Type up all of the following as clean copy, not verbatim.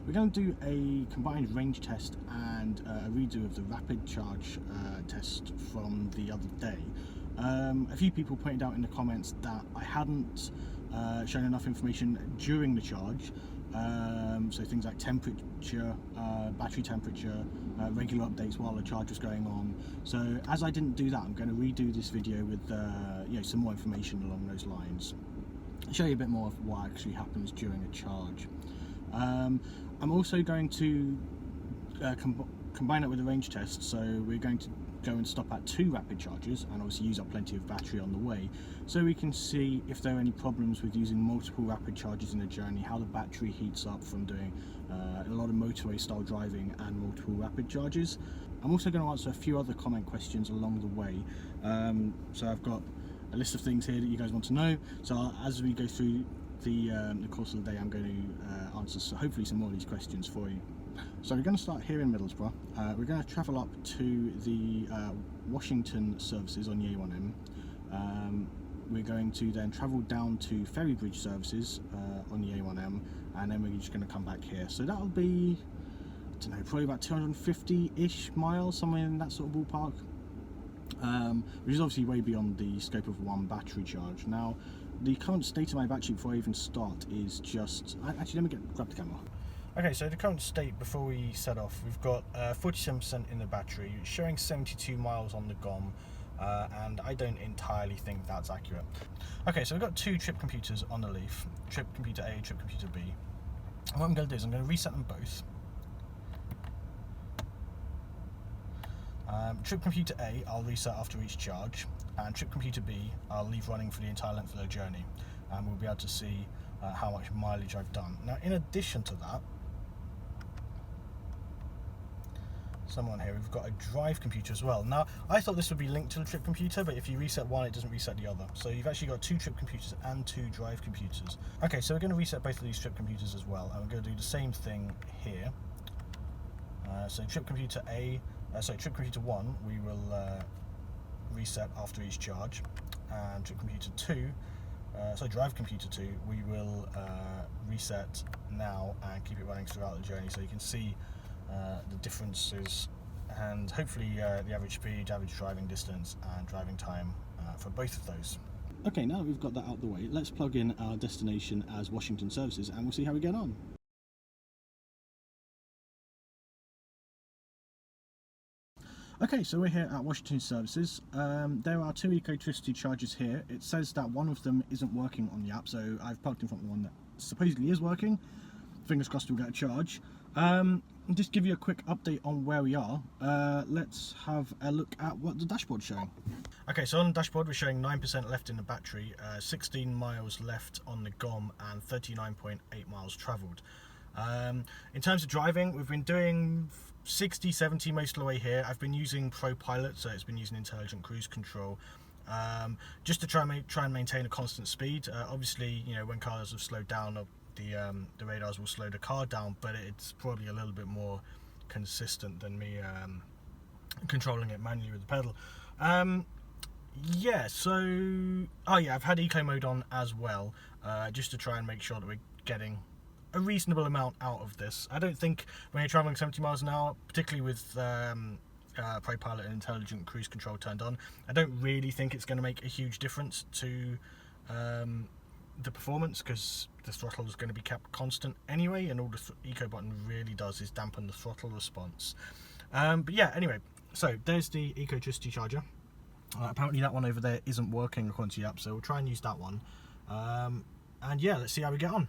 we're going to do a combined range test and a redo of the rapid charge test from the other day. A few people pointed out in the comments that I hadn't shown enough information during the charge, so things like temperature, battery temperature, regular updates while the charge was going on. So as I didn't do that, I'm going to redo this video with some more information along those lines. I'll show you a bit more of what actually happens during a charge. I'm also going to combine it with a range test, so we're going to go and stop at 2 rapid charges and obviously use up plenty of battery on the way, so we can see if there are any problems with using multiple rapid charges in a journey, how the battery heats up from doing a lot of motorway style driving and multiple rapid charges. I'm also going to answer a few other comment questions along the way, so I've got a list of things here that you guys want to know, so as we go through the course of the day, I'm going to answer hopefully some more of these questions for you. So we're going to start here in Middlesbrough. We're going to travel up to the Washington services on the A1M. We're going to then travel down to Ferrybridge services on the A1M, and then we're just going to come back here. So that'll be, I don't know, probably about 250-ish miles, somewhere in that sort of ballpark, which is obviously way beyond the scope of one battery charge. Now, the current state of my battery before I even start is just... Actually, let me grab the camera. Okay, so the current state before we set off, we've got 47% in the battery, showing 72 miles on the GOM, and I don't entirely think that's accurate. Okay, so we've got 2 trip computers on the Leaf, trip computer A, trip computer B. And what I'm going to do is I'm going to reset them both. Trip computer A I'll reset after each charge, and trip computer B I'll leave running for the entire length of the journey, and we'll be able to see how much mileage I've done. Now, in addition to that, someone here, we've got a drive computer as well. Now, I thought this would be linked to the trip computer, but if you reset one, it doesn't reset the other. So you've actually got 2 trip computers and 2 drive computers. Okay, so we're going to reset both of these trip computers as well, and we're going to do the same thing here. So trip computer trip computer 1, we will reset after each charge, and trip computer 2, drive computer 2, we will reset now and keep it running throughout the journey, so you can see the differences and hopefully the average speed, average driving distance and driving time for both of those. Okay, now that we've got that out of the way, let's plug in our destination as Washington services and we'll see how we get on. Okay, so we're here at Washington services. There are 2 Ecotricity chargers here. It says that one of them isn't working on the app, so I've plugged in front of the one that supposedly is working. Fingers crossed we'll get a charge. Just give you a quick update on where we are. Let's have a look at what the dashboard's showing. Okay, so on the dashboard we're showing 9% left in the battery, 16 miles left on the GOM and 39.8 miles travelled. In terms of driving, we've been doing 60-70 most of the way here. I've been using ProPilot, so it's been using intelligent cruise control, just to try and maintain a constant speed. Obviously, you know, when cars have slowed down, the radars will slow the car down, but it's probably a little bit more consistent than me controlling it manually with the pedal. I've had eco mode on as well, just to try and make sure that we're getting a reasonable amount out of this. I don't think when you're traveling 70 miles an hour, particularly with ProPilot and intelligent cruise control turned on, I don't really think it's going to make a huge difference to the performance, because the throttle is going to be kept constant anyway, and all the eco button really does is dampen the throttle response. But yeah, anyway, so there's the Ecotricity charger. Apparently that one over there isn't working according to the app, so we'll try and use that one. And yeah, let's see how we get on.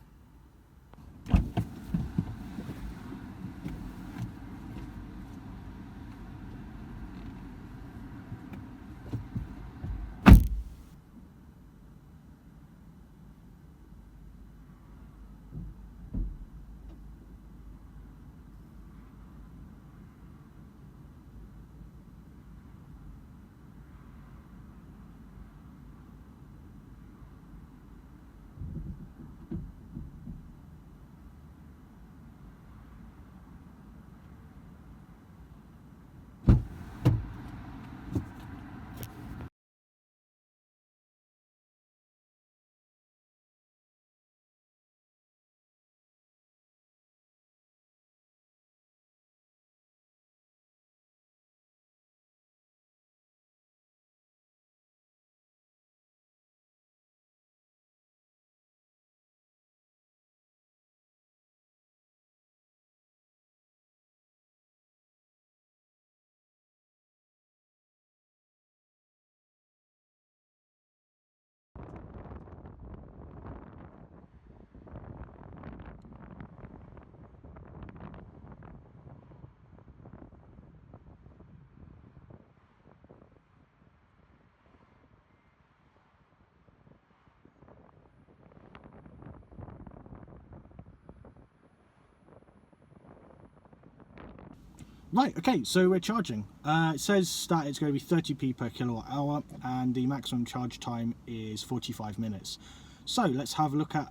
Right, okay, so we're charging. It says that it's going to be 30p per kilowatt hour and the maximum charge time is 45 minutes. So let's have a look at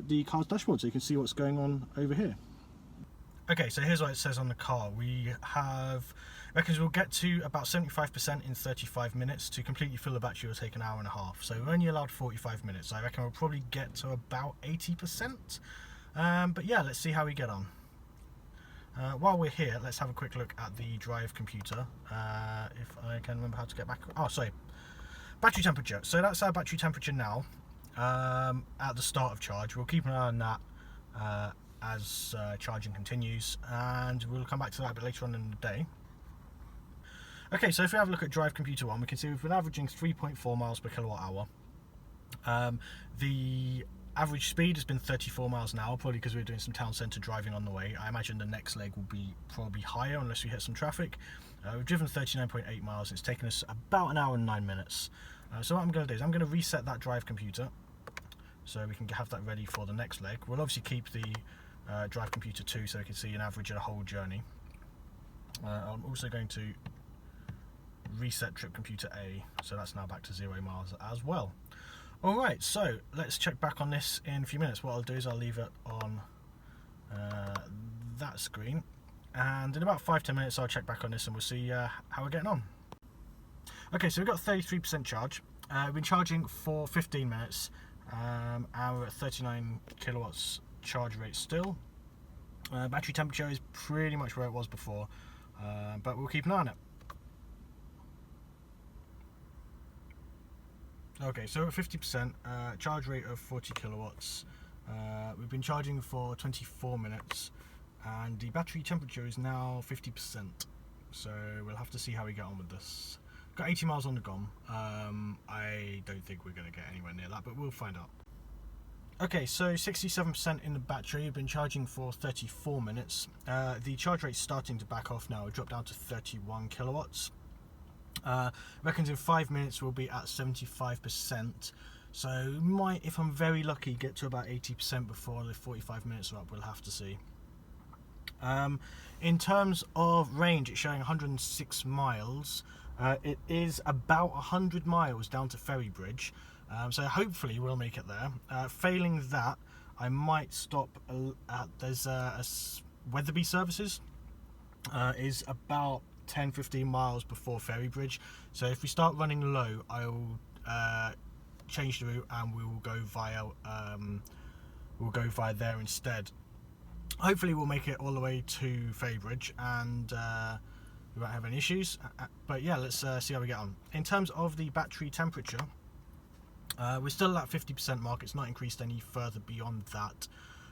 the car's dashboard so you can see what's going on over here. Okay, so here's what it says on the car. We reckons we'll get to about 75% in 35 minutes. To completely fill the battery will take an hour and a half. So we're only allowed 45 minutes. I reckon we'll probably get to about 80%. But yeah, let's see how we get on. While we're here, let's have a quick look at the drive computer, if I can remember how to get back. Oh, sorry. Battery temperature. So that's our battery temperature now, at the start of charge. We'll keep an eye on that as charging continues, and we'll come back to that a bit later on in the day. Okay, so if we have a look at drive computer 1, we can see we've been averaging 3.4 miles per kilowatt hour. The average speed has been 34 miles an hour, probably because we're doing some town centre driving on the way. I imagine the next leg will be probably higher unless we hit some traffic. We've driven 39.8 miles. It's taken us about an hour and 9 minutes. So what I'm going to do is I'm going to reset that drive computer so we can have that ready for the next leg. We'll obviously keep the drive computer 2 so we can see an average of the whole journey. I'm also going to reset trip computer A, so that's now back to 0 miles as well. Alright, so let's check back on this in a few minutes. What I'll do is I'll leave it on that screen, and in about 5-10 minutes I'll check back on this and we'll see how we're getting on. Okay, so we've got 33% charge. We've been charging for 15 minutes and we're at 39 kilowatts charge rate still. Battery temperature is pretty much where it was before, but we'll keep an eye on it. Okay, so at 50%, charge rate of 40 kilowatts. We've been charging for 24 minutes and the battery temperature is now 50%. So we'll have to see how we get on with this. Got 80 miles on the GOM. I don't think we're going to get anywhere near that, but we'll find out. Okay, so 67% in the battery. We've been charging for 34 minutes. The charge rate's starting to back off now. It dropped down to 31 kilowatts. Reckons in 5 minutes we'll be at 75%, so we might, if I'm very lucky, get to about 80% before the 45 minutes are up. We'll have to see. In terms of range, it's showing 106 miles. It is about 100 miles down to Ferrybridge, so hopefully we'll make it there. Failing that, I might stop at there's Wetherby services is about 10-15 miles before Ferrybridge, so if we start running low I'll change the route and we will go via there instead. Hopefully we'll make it all the way to Ferrybridge and we won't have any issues, but yeah, let's see how we get on. In terms of the battery temperature, we're still at 50% mark. It's not increased any further beyond that.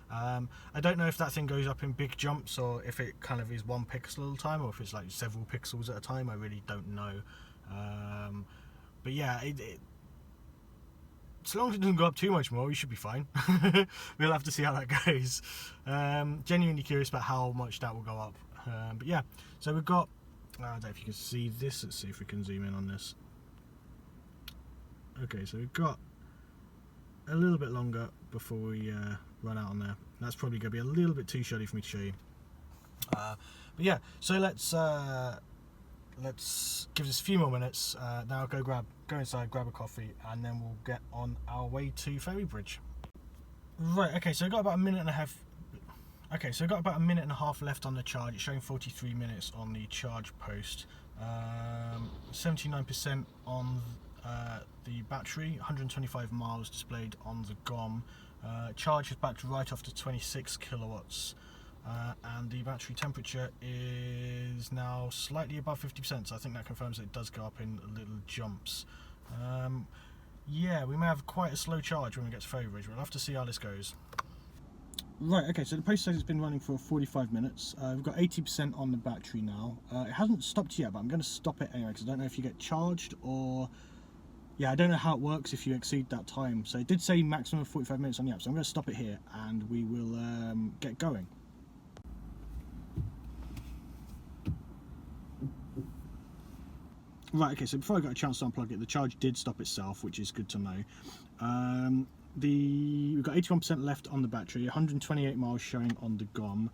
I don't know if that thing goes up in big jumps or if it kind of is 1 pixel at a time or if it's like several pixels at a time. I really don't know. But yeah, as long as it doesn't go up too much more, we should be fine. We'll have to see how that goes. Genuinely curious about how much that will go up. But yeah, so we've got, I don't know if you can see this. Let's see if we can zoom in on this. Okay, so we've got a little bit longer before we run out on there. That's probably going to be a little bit too shoddy for me to show you. But yeah, so let's give this a few more minutes. Now go inside, grab a coffee, and then we'll get on our way to Ferrybridge. Right. Okay. So I've got about a minute and a half. Okay, so I've got about a minute and a half left on the charge. It's showing 43 minutes on the charge post. 79% on the battery, 125 miles displayed on the GOM. Charge is backed right off to 26 kilowatts, and the battery temperature is now slightly above 50%, so I think that confirms that it does go up in little jumps. Yeah, we may have quite a slow charge when we get to Ferrybridge. We'll have to see how this goes. Right, okay, so the post says it's been running for 45 minutes. We've got 80% on the battery now. It hasn't stopped yet, but I'm going to stop it anyway, because I don't know if you get charged or... Yeah, I don't know how it works if you exceed that time. So it did say maximum of 45 minutes on the app, so I'm going to stop it here and we will get going. Right, okay, so before I got a chance to unplug it, the charge did stop itself, which is good to know. We've got 81% left on the battery, 128 miles showing on the GOM,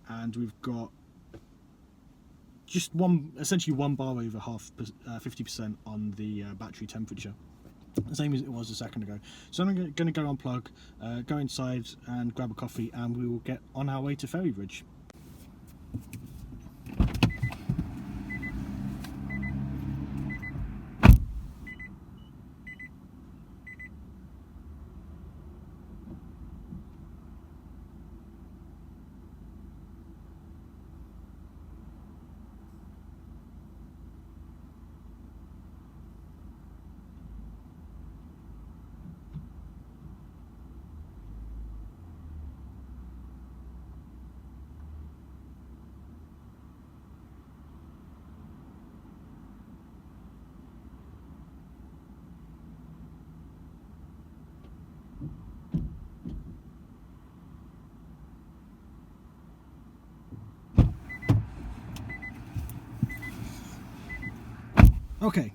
and we've got just essentially one bar over 50% on the battery temperature, the same as it was a second ago. So I'm going to go unplug, go inside and grab a coffee, and we will get on our way to Ferrybridge. Okay,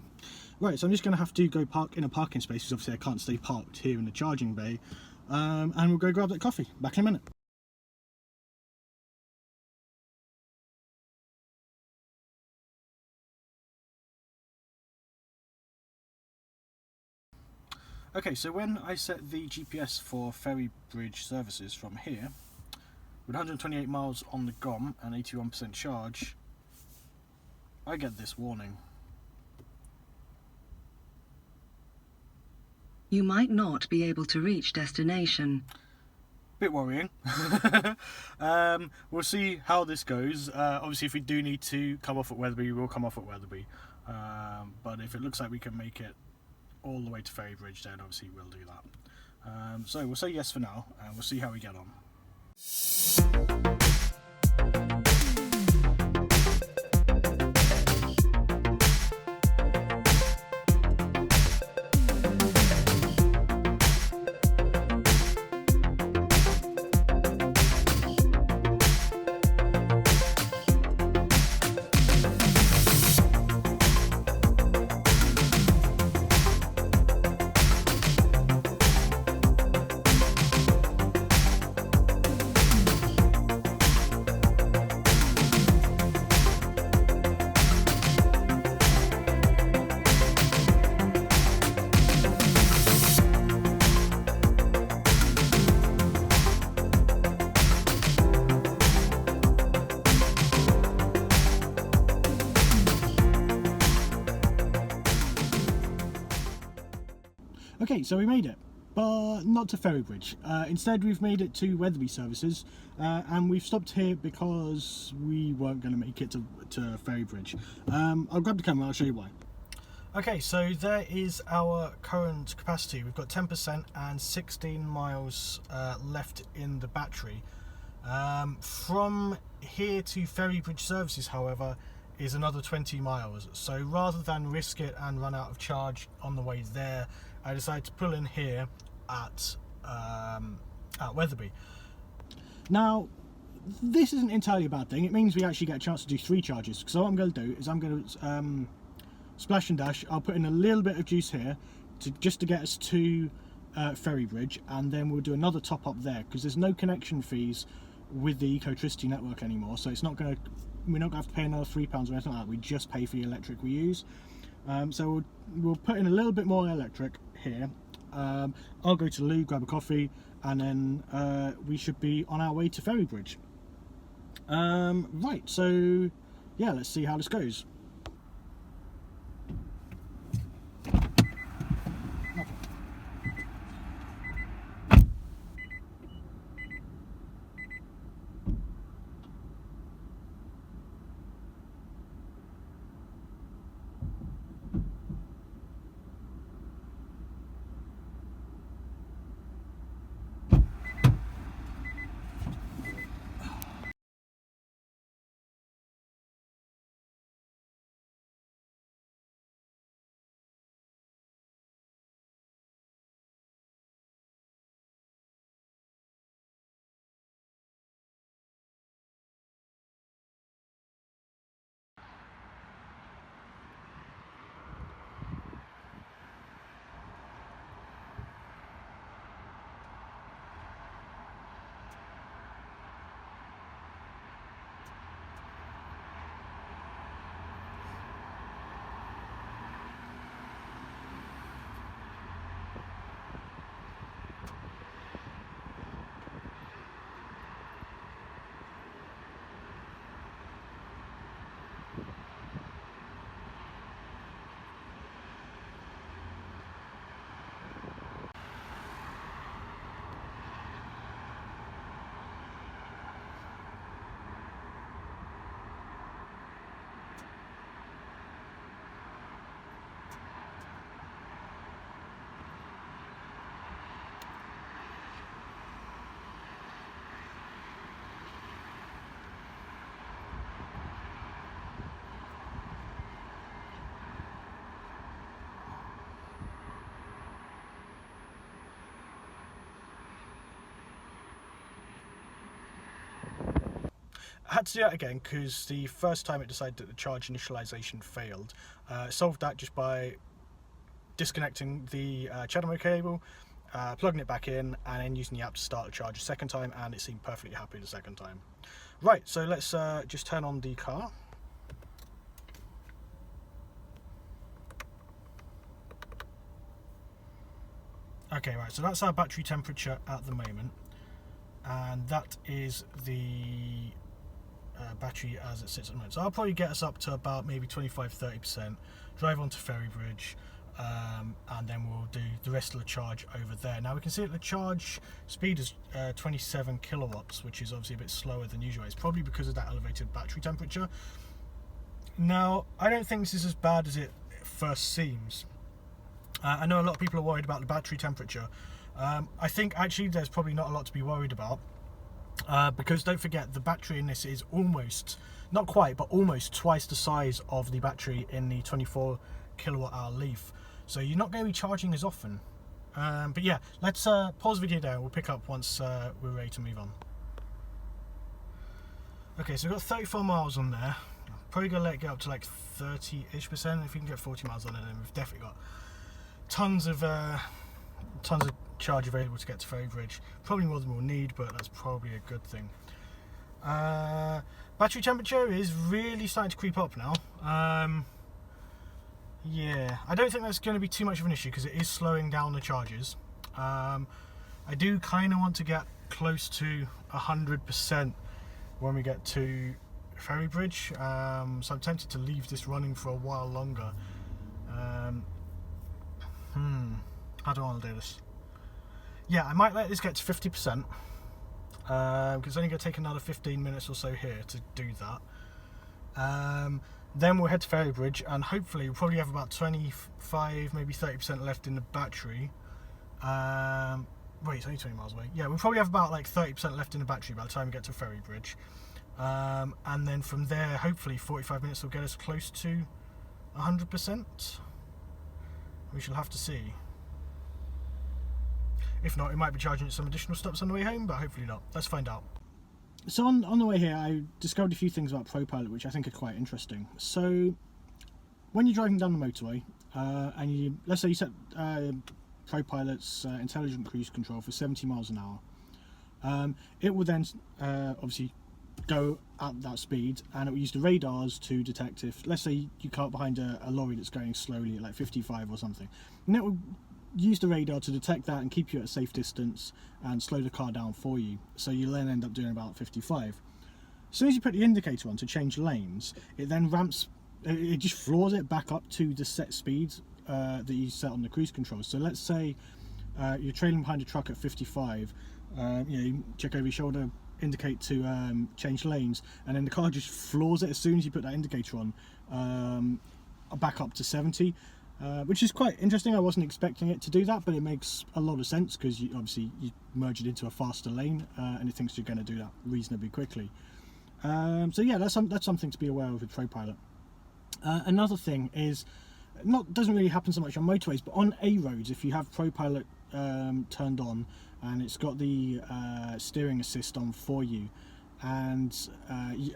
right, so I'm just going to have to go park in a parking space because obviously I can't stay parked here in the charging bay, and we'll go grab that coffee. Back in a minute. Okay, so when I set the GPS for Ferrybridge services from here, with 128 miles on the GOM and 81% charge, I get this warning. You might not be able to reach destination. Bit worrying. We'll see how this goes. Obviously, if we do need to come off at Wetherby, we'll come off at Wetherby. But if it looks like we can make it all the way to Ferrybridge, then obviously we'll do that. So we'll say yes for now, and we'll see how we get on. Okay, so we made it, but not to Ferrybridge. Instead, we've made it to Wetherby services, and we've stopped here because we weren't going to make it to Ferrybridge. I'll grab the camera, I'll show you why. Okay, so there is our current capacity. We've got 10% and 16 miles left in the battery. From here to Ferrybridge services, however, is another 20 miles. So rather than risk it and run out of charge on the way there, I decided to pull in here at Wetherby. Now, this isn't entirely a bad thing. It means we actually get a chance to do 3 charges. So what I'm going to do is I'm going to splash and dash. I'll put in a little bit of juice here just to get us to Ferrybridge, and then we'll do another top up there because there's no connection fees with the Ecotricity network anymore. So it's not going to, we're not going to have to pay another £3 or anything like that. We just pay for the electric we use. So we'll put in a little bit more electric here. I'll go to the loo, grab a coffee, and then we should be on our way to Ferrybridge. Right, so yeah, let's see how this goes. I had to do that again because the first time it decided that the charge initialization failed. Solved that just by disconnecting the CHAdeMO cable, plugging it back in, and then using the app to start the charge a second time, and it seemed perfectly happy the second time. Right, so let's just turn on the car. Okay, right, so that's our battery temperature at the moment, and that is the battery as it sits at the moment. So I'll probably get us up to about maybe 25-30%, drive onto Ferrybridge, and then we'll do the rest of the charge over there. Now we can see that the charge speed is 27 kilowatts, which is obviously a bit slower than usual. It's probably because of that elevated battery temperature. Now, I don't think this is as bad as it first seems. I know a lot of people are worried about the battery temperature. I think actually there's probably not a lot to be worried about, because don't forget the battery in this is almost, not quite, but almost twice the size of the battery in the 24 kilowatt hour Leaf. So you're not going to be charging as often. But yeah, let's pause the video there. We'll pick up once we're ready to move on. Okay, so we've got 34 miles on there. Probably going to let it get up to like 30-ish%. If we can get 40 miles on it, then we've definitely got tons of charge available to get to Ferrybridge. Probably more than we'll need, but that's probably a good thing. Battery temperature is really starting to creep up now. Yeah, I don't think that's going to be too much of an issue because it is slowing down the charges. I do kind of want to get close to 100% when we get to Ferrybridge, so I'm tempted to leave this running for a while longer. How do I want to do this? Yeah, I might let this get to 50%, because it's only going to take another 15 minutes or so here to do that. Then we'll head to Ferrybridge, and hopefully we'll probably have about 25, maybe 30% left in the battery. Wait, it's only 20 miles away. Yeah, we'll probably have about like 30% left in the battery by the time we get to Ferrybridge. And then from there, hopefully 45 minutes will get us close to 100%. We shall have to see. If not, it might be charging at some additional stops on the way home, but hopefully not. Let's find out. So on the way here, I discovered a few things about ProPilot which I think are quite interesting. So when you're driving down the motorway, and you, let's say you set ProPilot's intelligent cruise control for 70 miles an hour, it will then obviously go at that speed, and it will use the radars to detect if, let's say, you come up behind a lorry that's going slowly at like 55 or something, and it will use the radar to detect that and keep you at a safe distance and slow the car down for you, so you'll then end up doing about 55. As soon as you put the indicator on to change lanes, it then ramps, it just floors it back up to the set speed that you set on the cruise control. So let's say you're trailing behind a truck at 55, you check over your shoulder, indicate to change lanes, and then the car just floors it as soon as you put that indicator on, back up to 70, which is quite interesting. I wasn't expecting it to do that, but it makes a lot of sense because obviously you merge it into a faster lane, and it thinks you're going to do that reasonably quickly. So yeah, that's something to be aware of with ProPilot. Another thing is, doesn't really happen so much on motorways, but on A roads, if you have ProPilot turned on and it's got the steering assist on for you, and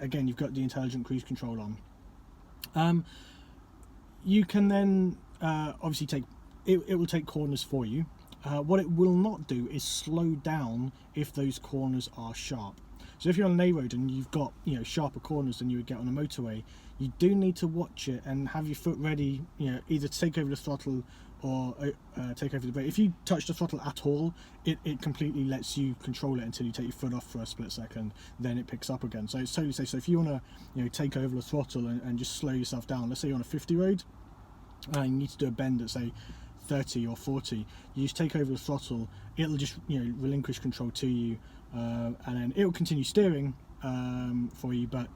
again you've got the intelligent cruise control on, you can then obviously it will take corners for you. What it will not do is slow down if those corners are sharp. So if you're on an A road and you've got sharper corners than you would get on a motorway, you do need to watch it and have your foot ready, either to take over the throttle or take over the brake. If you touch the throttle at all, it completely lets you control it until you take your foot off for a split second, then it picks up again. So it's totally safe. So if you want to take over the throttle and just slow yourself down, let's say you're on a 50 road, you need to do a bend at say 30 or 40, you just take over the throttle, it'll just relinquish control to you, and then it will continue steering for you, but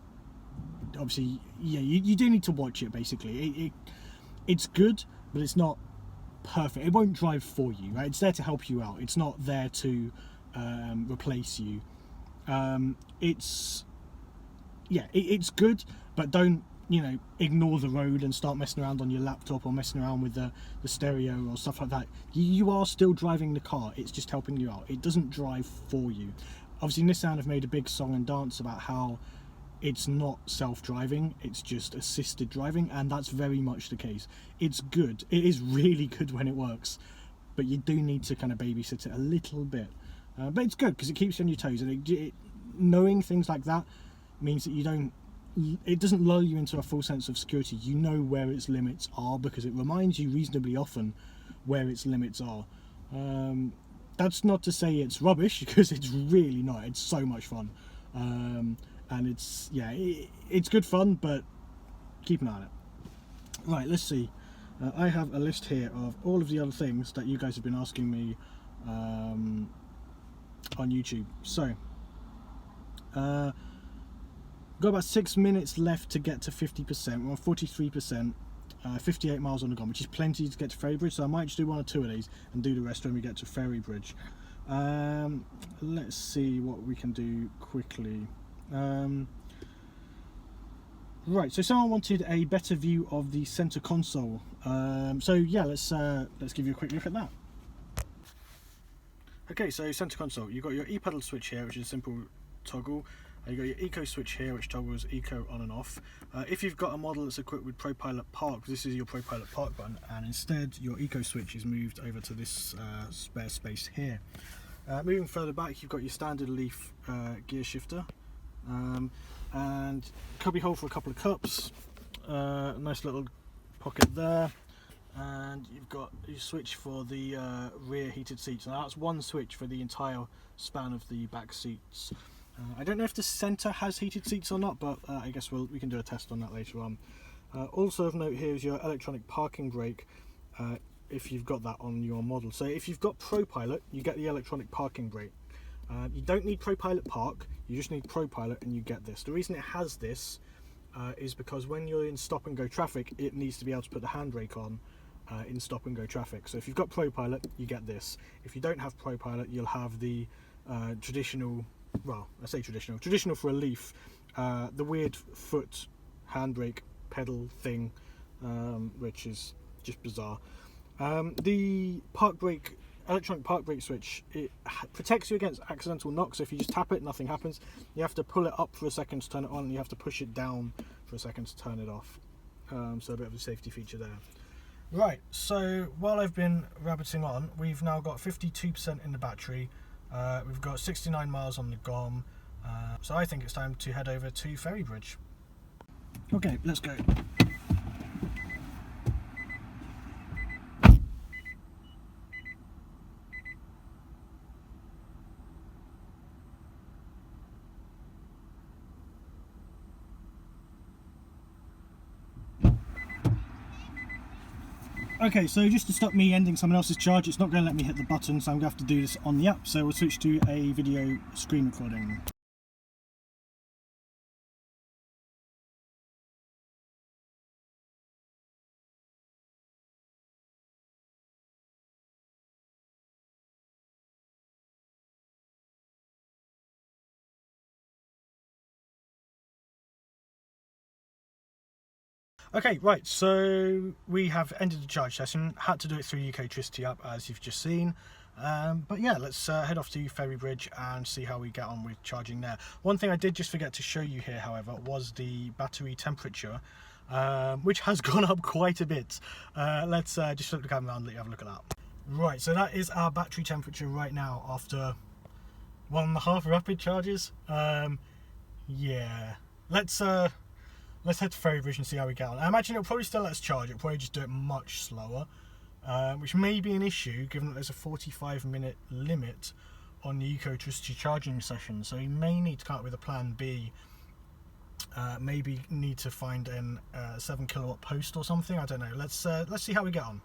obviously you do need to watch it. Basically it's good, but it's not perfect. It won't drive for you, right? It's there to help you out. It's not there to replace you. It's good, but don't ignore the road and start messing around on your laptop or messing around with the stereo or stuff like that. You are still driving the car, it's just helping you out. It doesn't drive for you. Obviously Nissan have made a big song and dance about how it's not self-driving, it's just assisted driving, and that's very much the case. It's good, it is really good when it works, but you do need to kind of babysit it a little bit. But it's good because it keeps you on your toes, and knowing things like that means that it doesn't lull you into a full sense of security. You know where its limits are because it reminds you reasonably often where its limits are. That's not to say it's rubbish, because it's really not. It's so much fun, and it's good fun, but keep an eye on it. Right, let's see. I have a list here of all of the other things that you guys have been asking me on YouTube. So got about 6 minutes left to get to 50%. We're on 43%, 58 miles on the gone, which is plenty to get to Ferrybridge, so I might just do 1 or 2 of these and do the rest when we get to Ferrybridge. Let's see what we can do quickly. Right, so someone wanted a better view of the center console. So yeah, let's give you a quick look at that. Okay, so center console, you've got your e-pedal switch here, which is a simple toggle. You've got your eco switch here, which toggles eco on and off. If you've got a model that's equipped with ProPilot Park, this is your ProPilot Park button, and instead your eco switch is moved over to this spare space here. Moving further back, you've got your standard leaf gear shifter, and cubby hole for a couple of cups, nice little pocket there, and you've got your switch for the rear heated seats. Now that's one switch for the entire span of the back seats. I don't know if the centre has heated seats or not, but I guess we can do a test on that later on. Also of note here is your electronic parking brake, if you've got that on your model. So if you've got ProPilot, you get the electronic parking brake. You don't need ProPilot Park, you just need ProPilot and you get this. The reason it has this is because when you're in stop and go traffic, it needs to be able to put the handbrake on in stop and go traffic. So if you've got ProPilot, you get this. If you don't have ProPilot, you'll have the traditional, well, I say traditional for a Leaf, the weird foot handbrake pedal thing, which is just bizarre. The electronic park brake switch, it protects you against accidental knock, so if you just tap it, nothing happens. You have to pull it up for a second to turn it on, and you have to push it down for a second to turn it off. So a bit of a safety feature there. Right, so while I've been rabbiting on, we've now got 52% in the battery. We've got 69 miles on the GOM, so I think it's time to head over to Ferrybridge. Okay, let's go. Okay, so just to stop me ending someone else's charge, it's not going to let me hit the button, so I'm going to have to do this on the app. So we'll switch to a video screen recording. Okay, right, so we have ended the charge session. Had to do it through Ucotricity app, as you've just seen. But yeah, let's head off to Ferrybridge and see how we get on with charging there. One thing I did just forget to show you here, however, was the battery temperature, which has gone up quite a bit. Let's just flip the camera and let you have a look at that. Right, so that is our battery temperature right now after 1.5 rapid charges. Yeah, let's head to Ferrybridge and see how we get on. I imagine it'll probably still let us charge. It'll probably just do it much slower, which may be an issue given that there's a 45-minute limit on the Ucotricity charging session. So you may need to come up with a plan B. Maybe need to find an 7 kilowatt post or something. I don't know. Let's see how we get on.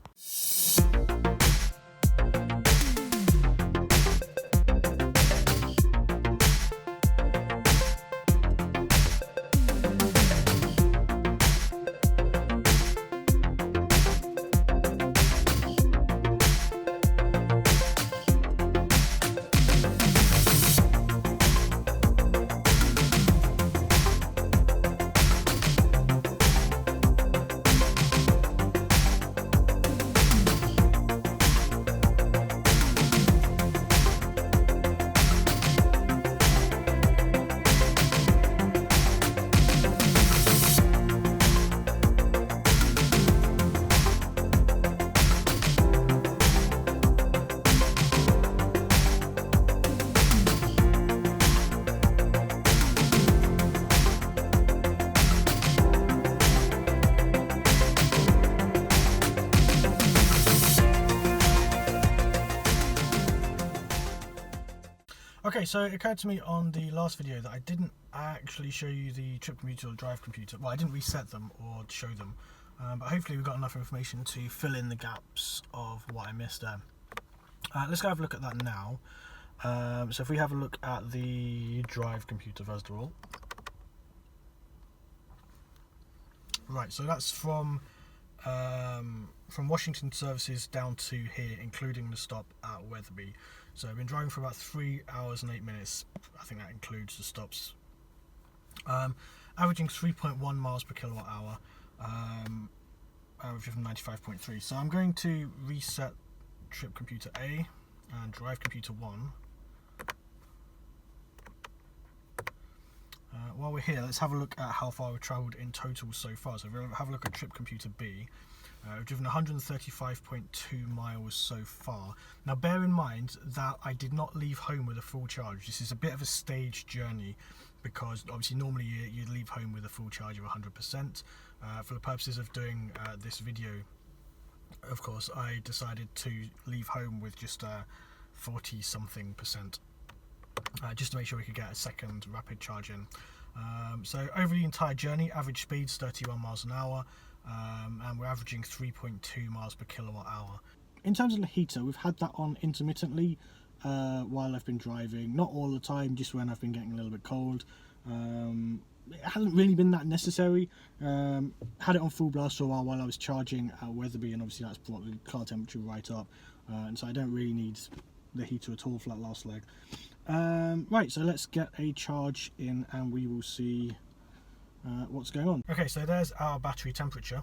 Okay, so it occurred to me on the last video that I didn't actually show you the trip computer or drive computer. Well, I didn't reset them or show them, but hopefully we've got enough information to fill in the gaps of what I missed there. Let's go have a look at that now. So if we have a look at the drive computer first of all. Right, so that's from Washington services down to here, including the stop at Wetherby. So I've been driving for about 3 hours and 8 minutes. I think that includes the stops. Averaging 3.1 miles per kilowatt hour. I've driven 95.3. So I'm going to reset trip computer A and drive computer 1. While we're here, let's have a look at how far we've travelled in total so far. So we'll have a look at trip computer B. We've driven 135.2 miles so far. Now bear in mind that I did not leave home with a full charge. This is a bit of a staged journey because obviously normally you'd leave home with a full charge of 100%. For the purposes of doing this video, of course, I decided to leave home with just 40 something percent. Just to make sure we could get a second rapid charge in. So over the entire journey, average speed's 31 miles an hour, and we're averaging 3.2 miles per kilowatt hour. In terms of the heater, we've had that on intermittently while I've been driving, not all the time, just when I've been getting a little bit cold. It hasn't really been that necessary. Had it on full blast for a while I was charging at Wetherby, and obviously that's brought the car temperature right up, and so I don't really need the heater at all for that last leg. Right, so let's get a charge in and we will see what's going on. Okay, so there's our battery temperature.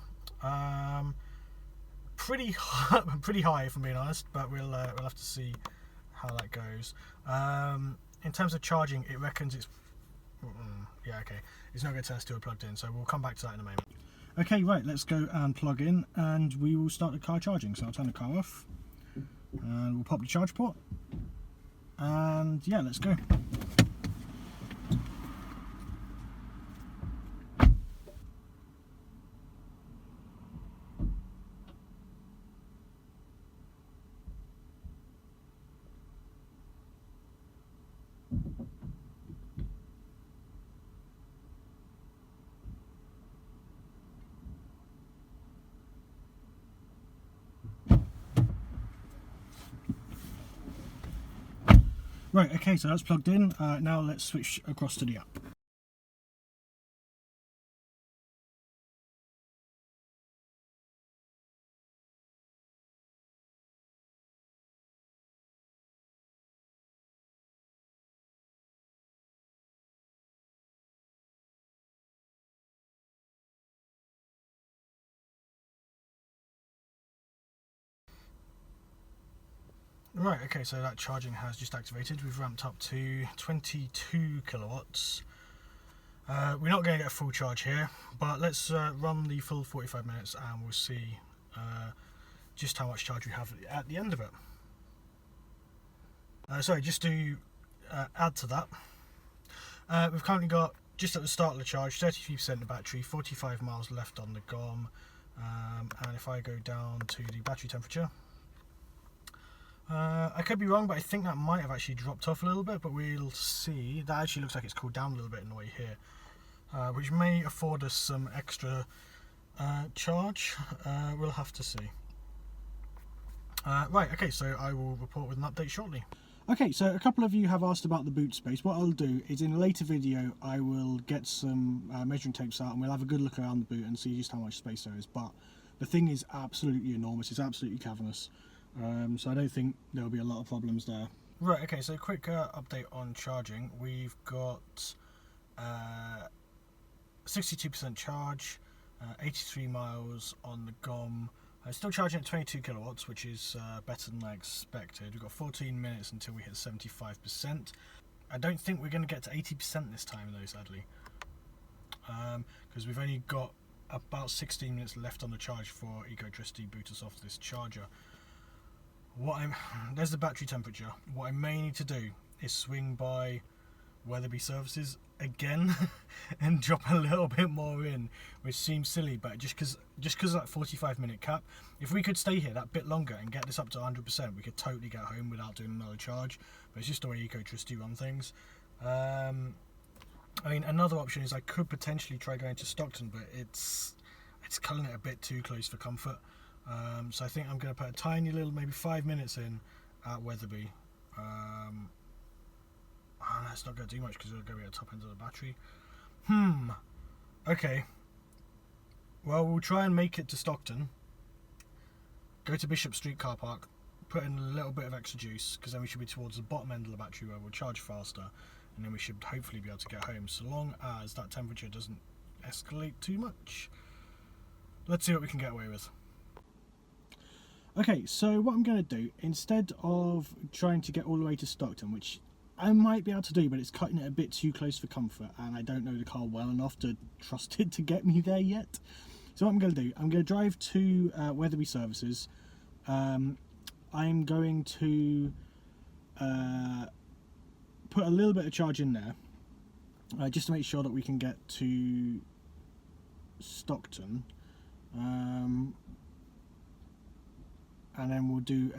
Pretty high if I'm being honest, but we'll have to see how that goes. In terms of charging, it reckons it's yeah, okay, it's not going to tell us to plugged in, so we'll come back to that in a moment. Okay, right, let's go and plug in and we will start the car charging. So I'll turn the car off and we'll pop the charge port, and yeah, let's go. Right, okay, so that's plugged in. Now let's switch across to the app. Right, okay, so that charging has just activated. We've ramped up to 22 kilowatts. We're not going to get a full charge here, but let's run the full 45 minutes and we'll see just how much charge we have at the end of it. Sorry, just to add to that, we've currently got, just at the start of the charge, 33% of the battery, 45 miles left on the GOM, and if I go down to the battery temperature, I could be wrong, but I think that might have actually dropped off a little bit, but we'll see. That actually looks like it's cooled down a little bit in the way here, which may afford us some extra charge. We'll have to see. Right, okay, so I will report with an update shortly. Okay, so a couple of you have asked about the boot space. What I'll do is in a later video I will get some measuring tapes out and we'll have a good look around the boot and see just how much space there is. But the thing is absolutely enormous, it's absolutely cavernous. So I don't think there'll be a lot of problems there. Right, okay, so quick update on charging. We've got 62% charge, 83 miles on the GOM. Still charging at 22 kilowatts, which is better than I expected. We've got 14 minutes until we hit 75%. I don't think we're going to get to 80% this time though, sadly. Because we've only got about 16 minutes left on the charge for Ecotricity boot us off this charger. There's the battery temperature. What I may need to do is swing by Wetherby services again and drop a little bit more in, which seems silly, but just because of that 45-minute cap, if we could stay here that bit longer and get this up to 100%, we could totally get home without doing another charge. But it's just the way Ecotricity run things. I mean, another option is I could potentially try going to Stockton, but it's culling it a bit too close for comfort. So I think I'm going to put a tiny little, maybe 5 minutes in at Wetherby. Oh, no, it's not going to do much because it'll go at the top end of the battery. Okay. Well, we'll try and make it to Stockton. Go to Bishop Street car park. Put in a little bit of extra juice, because then we should be towards the bottom end of the battery where we'll charge faster. And then we should hopefully be able to get home, so long as that temperature doesn't escalate too much. Let's see what we can get away with. Okay, so what I'm going to do, instead of trying to get all the way to Stockton, which I might be able to do, but it's cutting it a bit too close for comfort, and I don't know the car well enough to trust it to get me there yet. So what I'm going to do, I'm going to drive to Wetherby Services. I'm going to put a little bit of charge in there, just to make sure that we can get to Stockton. And then we'll do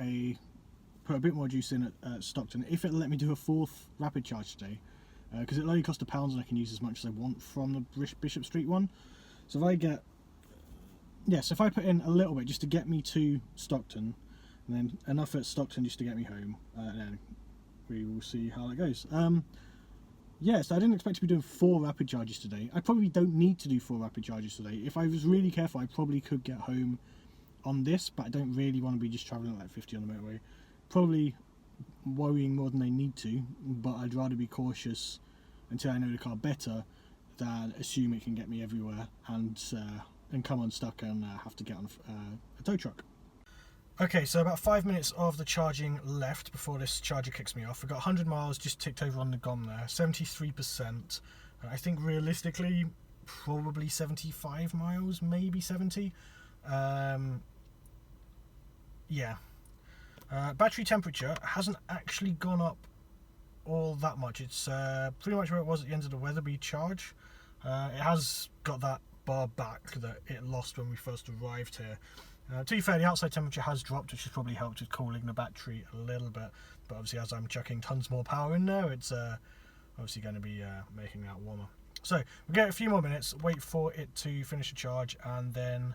put a bit more juice in at Stockton, if it'll let me do a 4th rapid charge today, because it'll only cost £1 and I can use as much as I want from the Bishop Street one. So if I get, so if I put in a little bit just to get me to Stockton, and then enough at Stockton just to get me home, and then we will see how that goes. So I didn't expect to be doing 4 rapid charges today. I probably don't need to do 4 rapid charges today. If I was really careful, I probably could get home on this, but I don't really want to be just travelling at like 50 on the motorway. Probably worrying more than I need to, but I'd rather be cautious until I know the car better than assume it can get me everywhere and come unstuck and have to get on a tow truck. Okay, so about 5 minutes of the charging left before this charger kicks me off. We've got 100 miles just ticked over on the GOM there, 73%. I think realistically, probably 75 miles, maybe 70. Battery temperature hasn't actually gone up all that much. It's pretty much where it was at the end of the Wetherby charge. It has got that bar back that it lost when we first arrived here. To be fair, the outside temperature has dropped, which has probably helped with cooling the battery a little bit, but obviously as I'm chucking tons more power in there, it's obviously going to be making that warmer. So we'll get a few more minutes, wait for it to finish the charge, and then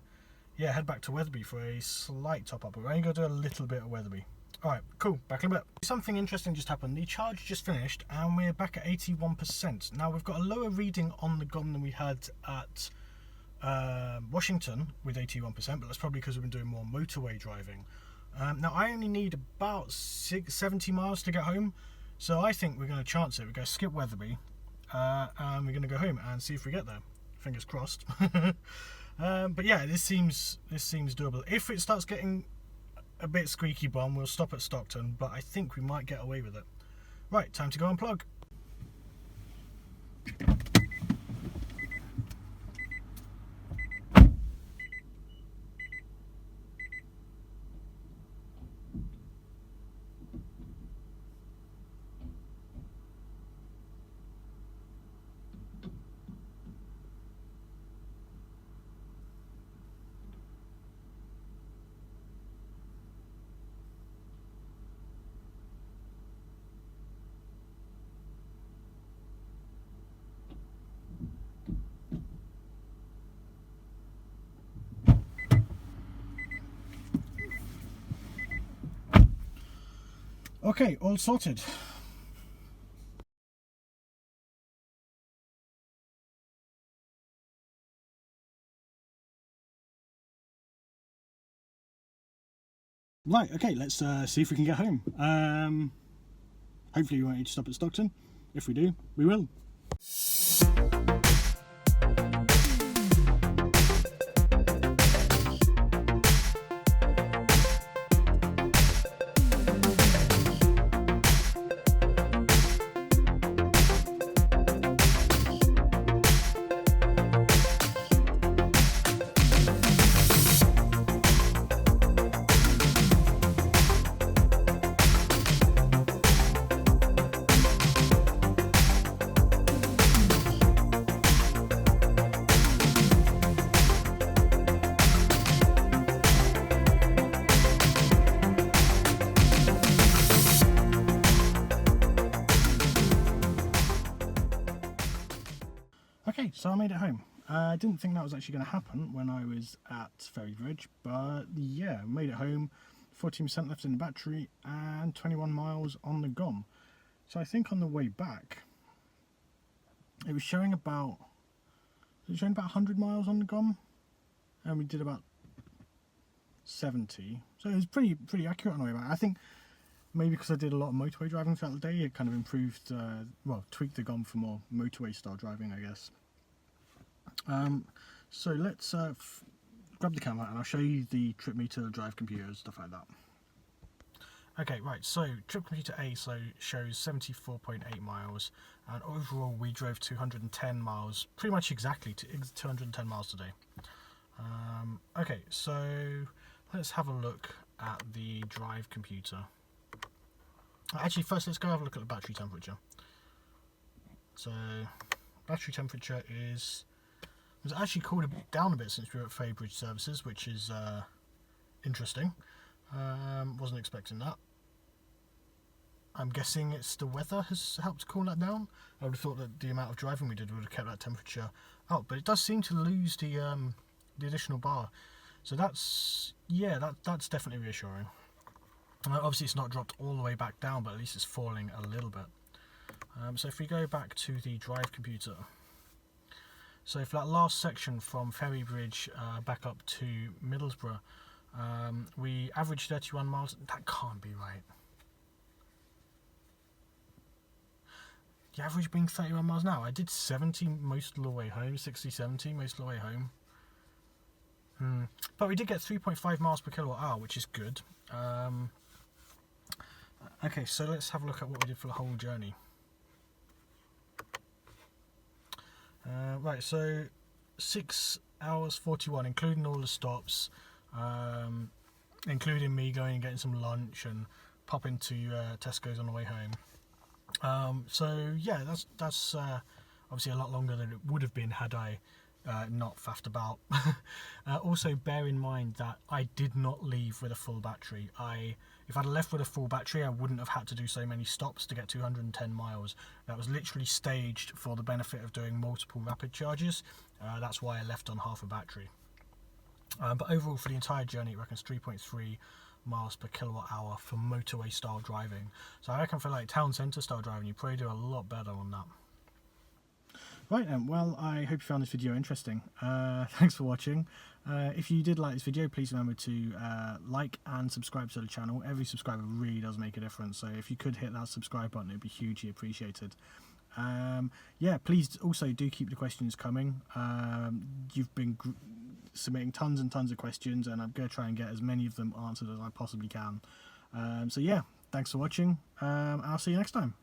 head back to Wetherby for a slight top up. But we're only going to do a little bit of Wetherby. Alright, cool, back in a bit. Something interesting just happened. The charge just finished and we're back at 81%. Now we've got a lower reading on the GOM than we had at Washington with 81%, but that's probably because we've been doing more motorway driving. Now I only need about 70 miles to get home, so I think we're going to chance it. We're going to skip Wetherby and we're going to go home and see if we get there. Fingers crossed. But yeah, this seems doable. If it starts getting a bit squeaky bum, we'll stop at Stockton, but I think we might get away with it. Right, time to go unplug. Okay, all sorted. Right, okay, let's see if we can get home. Hopefully we won't need to stop at Stockton. If we do, we will. Okay, so I made it home. I didn't think that was actually going to happen when I was at Ferrybridge, but yeah, made it home, 14% left in the battery and 21 miles on the GOM. So I think on the way back, it was showing about 100 miles on the GOM, and we did about 70. So it was pretty accurate on the way back. I think maybe because I did a lot of motorway driving throughout the day, it kind of improved, well, tweaked the GOM for more motorway style driving, I guess. So let's grab the camera and I'll show you the trip meter, drive computer, and stuff like that. Okay, right, so trip computer A shows 74.8 miles, and overall we drove 210 miles, pretty much exactly 210 miles today. Okay, so let's have a look at the drive computer. Actually, first let's go have a look at the battery temperature. So, battery temperature was actually cooled down a bit since we were at Ferrybridge services, which is interesting. Wasn't expecting that. I'm guessing it's the weather has helped cool that down. I would have thought that the amount of driving we did would have kept that temperature up, but it does seem to lose the additional bar. So that's definitely reassuring. Obviously it's not dropped all the way back down, but at least it's falling a little bit. So if we go back to the drive computer, so for that last section from Ferrybridge back up to Middlesbrough, we averaged 31 miles. That can't be right. The average being 31 miles an hour. I did 70 most of the way home, 60, 70 most of the way home. But we did get 3.5 miles per kilowatt hour, which is good. Okay, so let's have a look at what we did for the whole journey. Right, so 6 hours 41, including all the stops, including me going and getting some lunch and popping to Tesco's on the way home. So yeah, that's obviously a lot longer than it would have been had I not faffed about. Also bear in mind that I did not leave with a full battery. If I'd left with a full battery, I wouldn't have had to do so many stops to get 210 miles. That was literally staged for the benefit of doing multiple rapid charges. That's why I left on half a battery. But overall for the entire journey, it reckons 3.3 miles per kilowatt hour for motorway style driving. So I reckon for like town centre style driving, you probably do a lot better on that. Right then, well, I hope you found this video interesting. Thanks for watching. If you did like this video, please remember to like and subscribe to the channel. Every subscriber really does make a difference, so if you could hit that subscribe button, it would be hugely appreciated. Yeah, please also do keep the questions coming. You've been submitting tons and tons of questions, and I'm going to try and get as many of them answered as I possibly can. So yeah, thanks for watching, and I'll see you next time.